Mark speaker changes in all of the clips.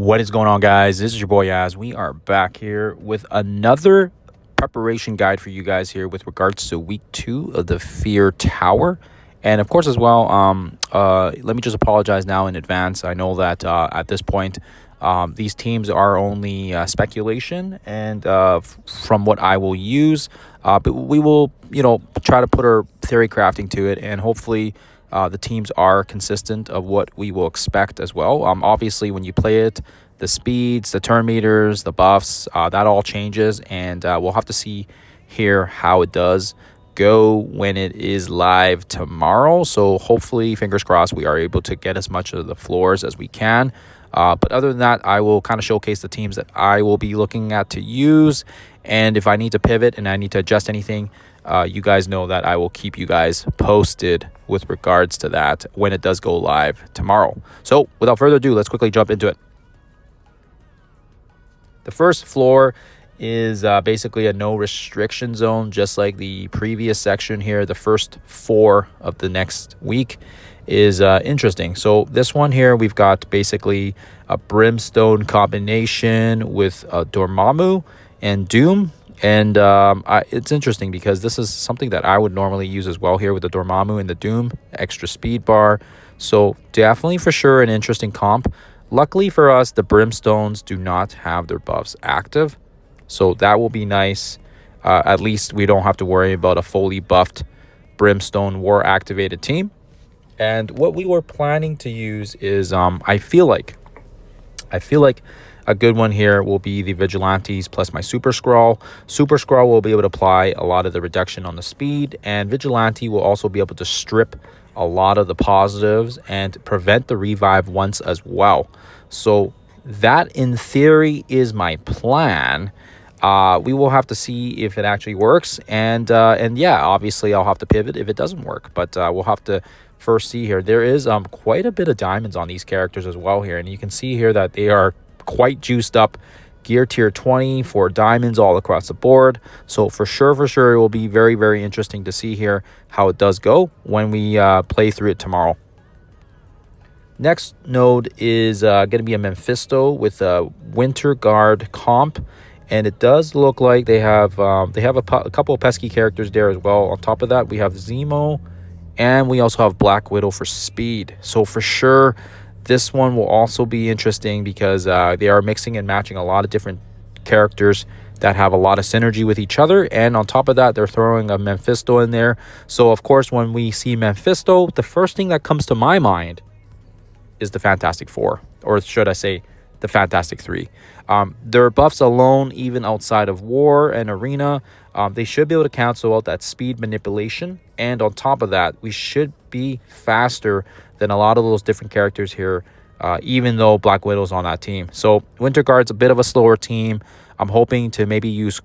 Speaker 1: What is going on, guys? This is your boy Yaz. We are back here with another preparation guide for you guys here with regards to week 2 of the Fear Tower. And of course, as well, let me just apologize now in advance. I know that at this point, these teams are only speculation and from what I will use. But we will, try to put our theory crafting to it, and hopefully the teams are consistent of what we will expect as well. Obviously, when you play it, the speeds, the turn meters, the buffs, that all changes, and we'll have to see here how it does go when it is live tomorrow. So hopefully, fingers crossed, we are able to get as much of the floors as we can. But other than that, I will kind of showcase the teams that I will be looking at to use. And if I need to pivot and I need to adjust anything, you guys know that I will keep you guys posted with regards to that when it does go live tomorrow. So without further ado, let's quickly jump into it. The first floor is basically a no restriction zone, just like the previous section here. The first 4 of the next week is interesting. So this one here, we've got basically a Brimstone combination with Dormammu and Doom. And it's interesting because this is something that I would normally use as well here with the Dormammu and the Doom, extra speed bar. So definitely for sure an interesting comp. Luckily for us, the Brimstones do not have their buffs active. So that will be nice. At least we don't have to worry about a fully buffed Brimstone War activated team. And what we were planning to use is I feel like a good one here will be the Vigilantes plus my Super Skrull. Super Skrull will be able to apply a lot of the reduction on the speed, and Vigilante will also be able to strip a lot of the positives and prevent the revive once as well. So that in theory is my plan. We will have to see if it actually works, and yeah, obviously I'll have to pivot if it doesn't work, but we'll have to first see here. There is quite a bit of diamonds on these characters as well here, and you can see here that they are quite juiced up. Gear tier 20 for diamonds all across the board. So for sure it will be very, very interesting to see here how it does go when we play through it tomorrow. Next node is going to be a Mephisto with a Winter Guard comp, and it does look like they have a couple of pesky characters there as well. On top of that, we have Zemo, and we also have Black Widow for speed. So for sure, this one will also be interesting because they are mixing and matching a lot of different characters that have a lot of synergy with each other. And on top of that, they're throwing a Mephisto in there. So of course, when we see Mephisto, the first thing that comes to my mind is the Fantastic Four, or should I say the Fantastic Three. Their buffs alone, even outside of War and Arena, they should be able to cancel out that speed manipulation. And on top of that, we should be faster than a lot of those different characters here, even though Black Widow's on that team. So Winter Guard's a bit of a slower team. I'm hoping to maybe use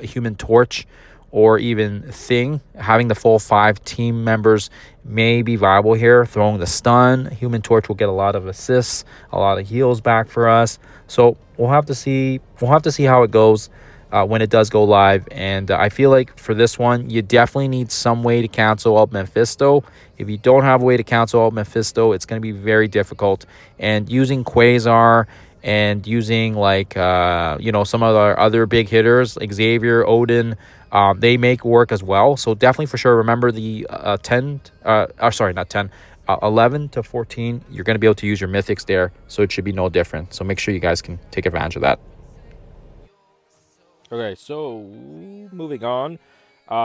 Speaker 1: Human Torch, or even Thing. Having the full 5 team members may be viable here. Throwing the stun, Human Torch will get a lot of assists, a lot of heals back for us. So we'll have to see how it goes when it does go live. And I feel like for this one, you definitely need some way to cancel out Mephisto. If you don't have a way to cancel out Mephisto, it's going to be very difficult. And using Quasar and using some of our other big hitters like Xavier, Odin, they make work as well. So definitely for sure, remember the 11 to 14, you're going to be able to use your mythics there. So it should be no different. So make sure you guys can take advantage of that. Okay, so moving on.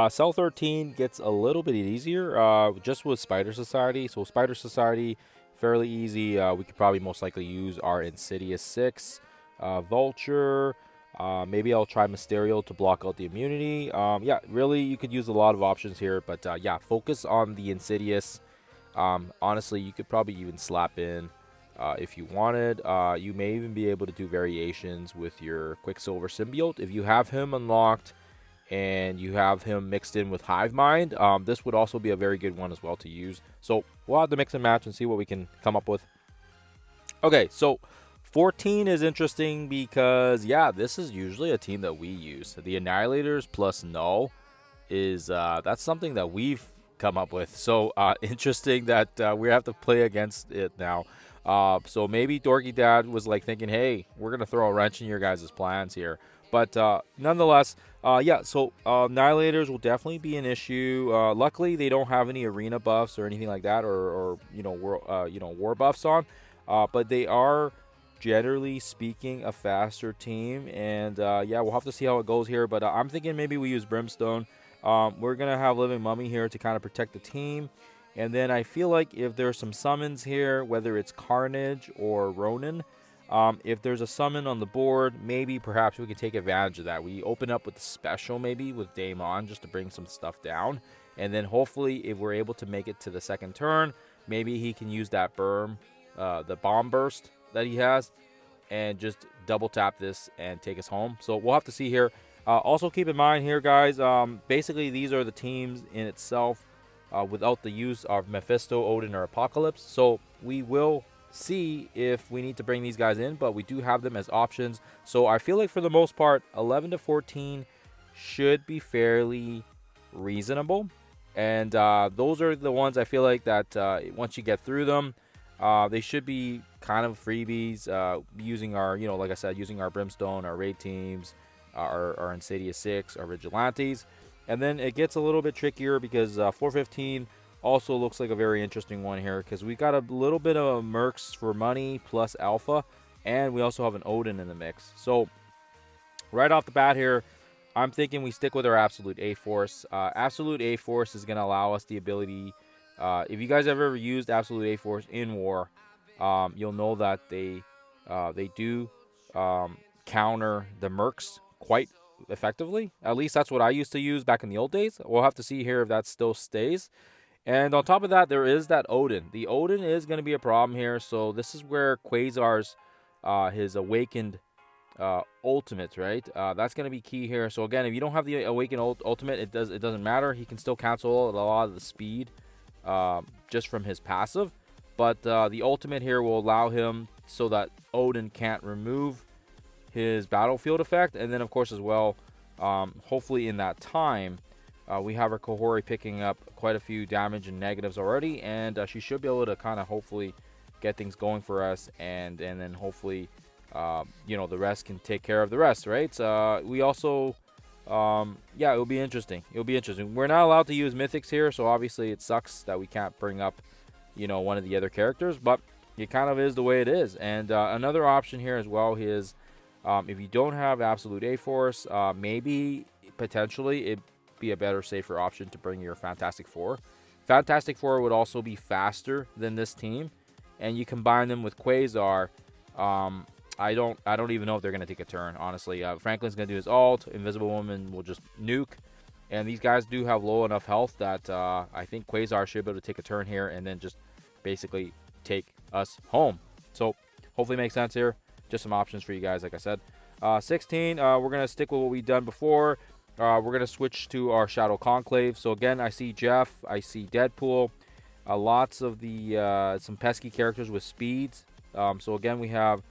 Speaker 1: Cell 13 gets a little bit easier just with Spider Society. So Spider Society, fairly easy. We could probably most likely use our Insidious 6, Vulture. Maybe I'll try Mysterio to block out the immunity. Yeah, really, you could use a lot of options here. But yeah, focus on the Insidious. Honestly, you could probably even slap in if you wanted. You may even be able to do variations with your Quicksilver symbiote. If you have him unlocked and you have him mixed in with Hive Mind, this would also be a very good one as well to use. So we'll have to mix and match and see what we can come up with. Okay, so 14 is interesting because, yeah, this is usually a team that we use. The Annihilators plus Null is that's something that we've come up with. So interesting that we have to play against it now. So maybe Dorky Dad was like thinking, hey, we're gonna throw a wrench in your guys' plans here. But nonetheless, yeah. So Annihilators will definitely be an issue. Luckily, they don't have any arena buffs or anything like that, or war buffs on. But they are, generally speaking, a faster team. And yeah, we'll have to see how it goes here. But I'm thinking maybe we use Brimstone. We're gonna have Living Mummy here to kind of protect the team. And then I feel like if there's some summons here, whether it's Carnage or Ronin, if there's a summon on the board, maybe perhaps we can take advantage of that. We open up with the special maybe with Daemon just to bring some stuff down. And then hopefully if we're able to make it to the second turn, maybe he can use that the bomb burst that he has, and just double tap this and take us home. So we'll have to see here. Also keep in mind here, guys, basically these are the teams in itself without the use of Mephisto, Odin, or Apocalypse. So we will see if we need to bring these guys in, but we do have them as options. So I feel like for the most part, 11 to 14 should be fairly reasonable. And those are the ones I feel like that once you get through them, they should be kind of freebies, using our, like I said, using our Brimstone, our raid teams, our Insidious 6, our Vigilantes. And then it gets a little bit trickier because 415 also looks like a very interesting one here, because we got a little bit of Mercs for money plus Alpha, and we also have an Odin in the mix. So right off the bat here, I'm thinking we stick with our Absolute A-Force. Absolute A-Force is going to allow us the ability, if you guys have ever used Absolute A-Force in war, you'll know that they do counter the Mercs quite effectively. At least that's what I used to use back in the old days. We'll have to see here if that still stays. And on top of that, there is that Odin. The Odin is going to be a problem here. So this is where Quasar's his awakened ultimate, right? That's going to be key here. So again, if you don't have the awakened ultimate, it doesn't matter. He can still cancel a lot of the speed just from his passive. But the ultimate here will allow him so that Odin can't remove his battlefield effect. And then of course as well, hopefully in that time, we have our Kohori picking up quite a few damage and negatives already, and she should be able to kind of hopefully get things going for us, and then hopefully the rest can take care of the rest, right? We also yeah, it'll be interesting. We're not allowed to use mythics here, so obviously it sucks that we can't bring up one of the other characters, but it kind of is the way it is. And another option here as well is if you don't have Absolute A-Force, maybe potentially it be a better, safer option to bring your Fantastic Four. Fantastic Four would also be faster than this team, and you combine them with Quasar. I don't even know if they're gonna take a turn, honestly. Franklin's gonna do his ult. Invisible Woman will just nuke, and these guys do have low enough health that I think Quasar should be able to take a turn here and then just basically take us home. So hopefully it makes sense here. Just some options for you guys, like I said. 16, we're gonna stick with what we've done before. We're going to switch to our Shadow Conclave. So again, I see Jeff, I see Deadpool, lots of the some pesky characters with speeds. So again, we have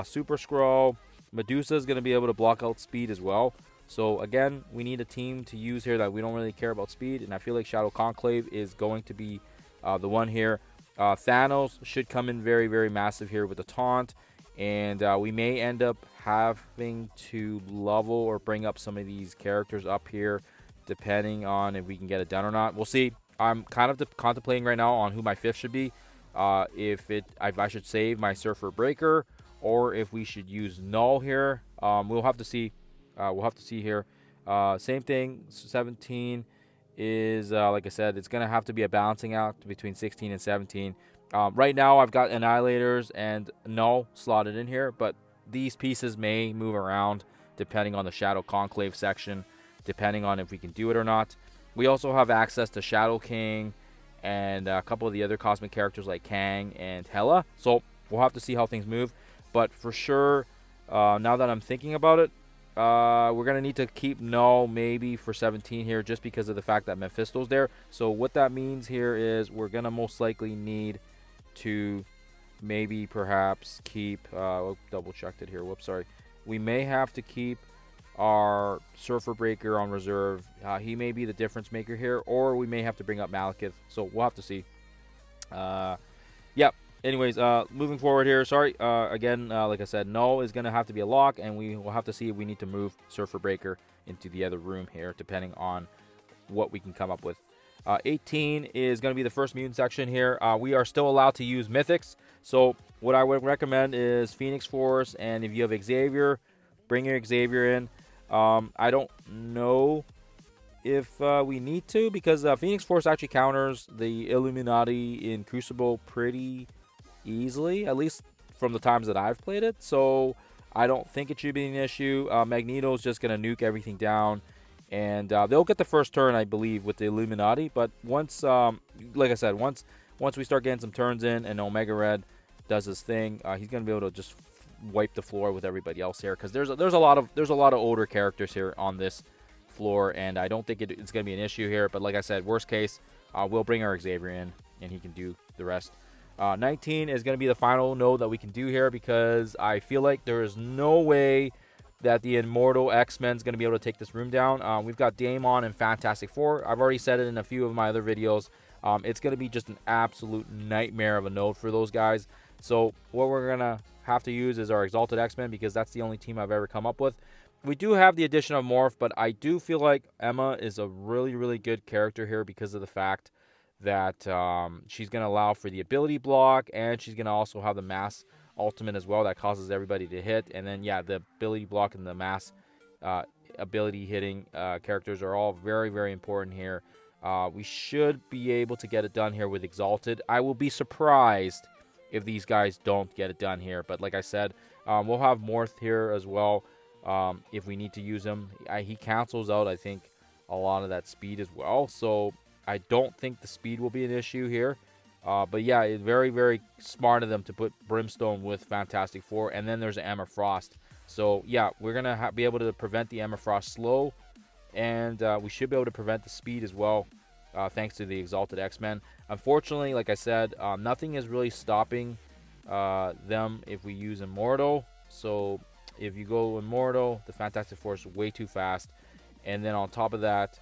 Speaker 1: Super Skrull. Medusa is going to be able to block out speed as well. So again, we need a team to use here that we don't really care about speed, and I feel like Shadow Conclave is going to be the one here. Thanos should come in very, very massive here with the taunt. And we may end up having to level or bring up some of these characters up here, depending on if we can get it done or not. We'll see. I'm kind of contemplating right now on who my fifth should be. If I should save my Surfer Breaker, or if we should use Null here. We'll have to see. Here. Same thing. 17 is like I said, it's gonna have to be a balancing act between 16 and 17. Right now, I've got Annihilators and Null slotted in here, but these pieces may move around depending on the Shadow Conclave section, depending on if we can do it or not. We also have access to Shadow King and a couple of the other cosmic characters like Kang and Hela, so we'll have to see how things move. But for sure, now that I'm thinking about it, we're going to need to keep Null maybe for 17 here, just because of the fact that Mephisto's there. So what that means here is we're going to most likely need to maybe perhaps keep double checked it here. Whoops, sorry. We may have to keep our Surfer Breaker on reserve. He may be the difference maker here, or we may have to bring up Malekith. So we'll have to see. Yeah, Anyways, moving forward here. Sorry, again, like I said, null is going to have to be a lock, and we will have to see if we need to move Surfer Breaker into the other room here, depending on what we can come up with. 18 is going to be the first mutant section here. We are still allowed to use mythics, so what I would recommend is Phoenix Force, and if you have Xavier, bring your Xavier in. I don't know if we need to, because Phoenix Force actually counters the Illuminati in Crucible pretty easily, at least from the times that I've played it. So I don't think it should be an issue. Magneto's just going to nuke everything down, and they'll get the first turn, I believe, with the Illuminati. But once, like I said, once we start getting some turns in and Omega Red does his thing, he's going to be able to just wipe the floor with everybody else here, because there's a lot of older characters here on this floor, and I don't think it's going to be an issue here. But like I said, worst case, we'll bring our Xavier in, and he can do the rest. 19 is going to be the final node that we can do here, because I feel like there is no way that the Immortal X-Men is going to be able to take this room down. We've got Daemon and Fantastic Four. I've already said it in a few of my other videos. It's going to be just an absolute nightmare of a node for those guys. So what we're going to have to use is our Exalted X-Men, because that's the only team I've ever come up with. We do have the addition of Morph, but I do feel like Emma is a really, really good character here, because of the fact that she's going to allow for the ability block, and she's going to also have the mass ultimate as well that causes everybody to hit. And then, yeah, the ability block and the mass ability hitting characters are all very, very important here. We should be able to get it done here with Exalted. I will be surprised if these guys don't get it done here. But like I said, we'll have Morph here as well if we need to use him. He cancels out, I think, a lot of that speed as well. So I don't think the speed will be an issue here. But yeah, it's very, very smart of them to put Brimstone with Fantastic Four. And then there's Emma Frost. So yeah, we're going to be able to prevent the Emma Frost slow. And we should be able to prevent the speed as well, thanks to the Exalted X-Men. Unfortunately, like I said, nothing is really stopping them if we use Immortal. So if you go Immortal, the Fantastic Four is way too fast. And then on top of that,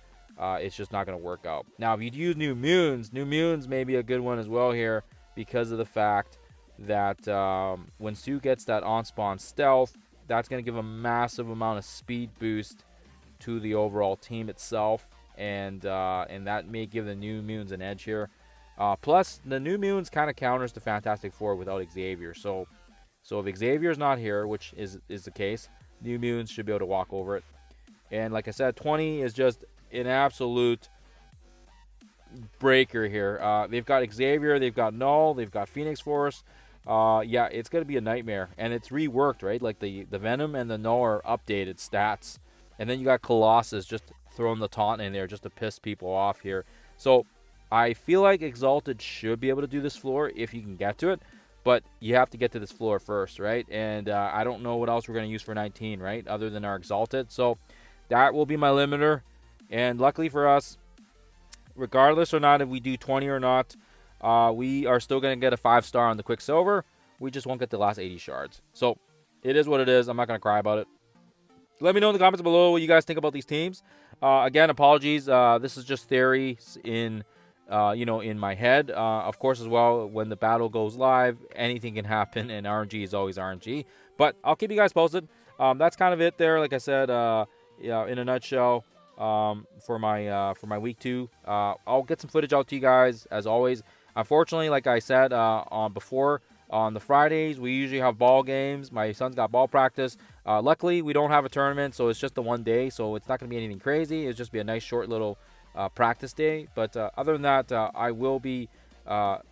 Speaker 1: it's just not going to work out. Now, if you use New Mutants may be a good one as well here, because of the fact that when Sue gets that on-spawn stealth, that's going to give a massive amount of speed boost to the overall team itself, and that may give the New Mutants an edge here. Plus, the New Mutants kind of counters the Fantastic Four without Xavier. So if Xavier's not here, which is the case, New Mutants should be able to walk over it. And like I said, 20 is just an absolute breaker here. They've got Xavier, they've got Null, they've got Phoenix Force. Yeah, it's going to be a nightmare. And it's reworked, right? Like the Venom and the Null are updated stats. And then you got Colossus just throwing the taunt in there just to piss people off here. So I feel like Exalted should be able to do this floor if you can get to it. But you have to get to this floor first, right? And I don't know what else we're going to use for 19, right? Other than our Exalted. So that will be my limiter. And luckily for us, regardless or not if we do 20 or not, we are still going to get a 5-star on the Quicksilver. We just won't get the last 80 shards. So it is what it is. I'm not going to cry about it. Let me know in the comments below what you guys think about these teams. Again, apologies. This is just theory in my head. Of course, as well, when the battle goes live, anything can happen, and RNG is always RNG. But I'll keep you guys posted. That's kind of it there. Like I said, in a nutshell, for my week 2, I'll get some footage out to you guys as always. Unfortunately, like I said before, on the Fridays, we usually have ball games. My son's got ball practice. Luckily, we don't have a tournament, so it's just the one day. So it's not going to be anything crazy. It'll just be a nice short little practice day. But other than that, I will be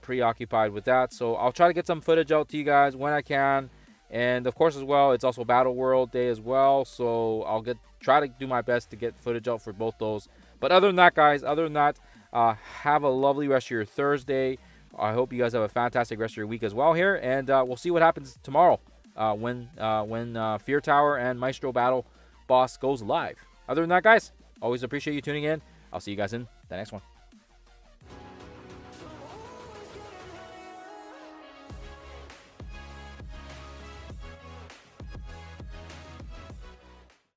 Speaker 1: preoccupied with that. So I'll try to get some footage out to you guys when I can. And of course, as well, it's also Battle World Day as well. So I'll try to do my best to get footage out for both those. But other than that, guys, have a lovely rest of your Thursday. I hope you guys have a fantastic rest of your week as well here. And we'll see what happens tomorrow when Fear Tower and Maestro Battle Boss goes live. Other than that, guys, always appreciate you tuning in. I'll see you guys in the next one.